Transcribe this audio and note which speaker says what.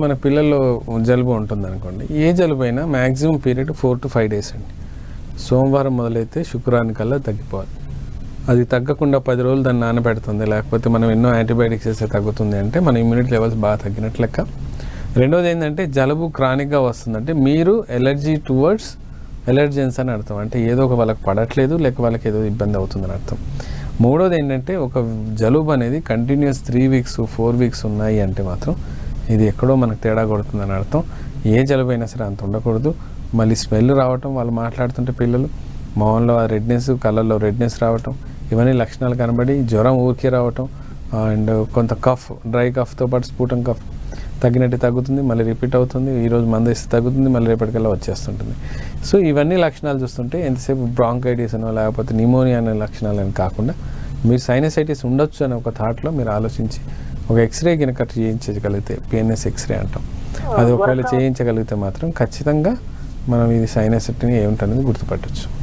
Speaker 1: మన పిల్లల్లో జలుబు ఉంటుంది అనుకోండి, ఏ జలుబు అయినా మ్యాక్సిమం పీరియడ్ 4 to 5 days అండి. సోమవారం మొదలైతే శుక్రవారానికల్లా తగ్గిపోవాలి. అది తగ్గకుండా 10 రోజులు దాన్ని నానబెడుతుంది, లేకపోతే మనం ఎన్నో యాంటీబయాటిక్స్ వేస్తే తగ్గుతుంది అంటే మన ఇమ్యూనిటీ లెవెల్స్ బాగా తగ్గినట్లు లెక్క. రెండోది ఏంటంటే జలుబు క్రానిక్గా వస్తుందంటే మీరు ఎలర్జీ టువర్డ్స్ ఎలర్జెన్స్ అని అర్థం. అంటే ఏదో ఒక వాళ్ళకి పడట్లేదు, లేక వాళ్ళకి ఏదో ఇబ్బంది అవుతుందని అర్థం. మూడోది ఏంటంటే ఒక జలుబు అనేది కంటిన్యూస్ 3 weeks 4 weeks ఉన్నాయి అంటే మాత్రం ఇది ఎక్కడో మనకు తేడా కొడుతుందని అర్థం. ఏ జలుబు అయినా సరే అంత ఉండకూడదు. మళ్ళీ స్మెల్ రావటం, వాళ్ళు మాట్లాడుతుంటే పిల్లలు మొహంలో ఆ రెడ్నెస్, కళ్ళల్లో రెడ్నెస్ రావటం, ఇవన్నీ లక్షణాలు కనబడి జ్వరం ఊరికే రావటం, అండ్ కొంత కఫ్, డ్రై కఫ్తో పాటు స్ఫూటం కఫ్ తగ్గినట్టు తగ్గుతుంది, మళ్ళీ రిపీట్ అవుతుంది, ఈరోజు మందేస్తే తగ్గుతుంది, మళ్ళీ రేపటికల్లా వచ్చేస్తుంటుంది. సో ఇవన్నీ లక్షణాలు చూస్తుంటే ఎంతసేపు బ్రాంకైటిస్ అనో లేకపోతే నిమోనియా అనే లక్షణాలు అని కాకుండా మీరు సైనసైటిస్ ఉండొచ్చు అనే ఒక థాట్లో మీరు ఆలోచించి ఒక ఎక్స్రే కనుక చేయించగలిగితే, పిఎన్ఎస్ ఎక్స్రే అంటాం, అది ఒకవేళ చేయించగలిగితే మాత్రం ఖచ్చితంగా మనం ఇది సైనసైటిని ఏమిటనేది గుర్తుపట్టవచ్చు.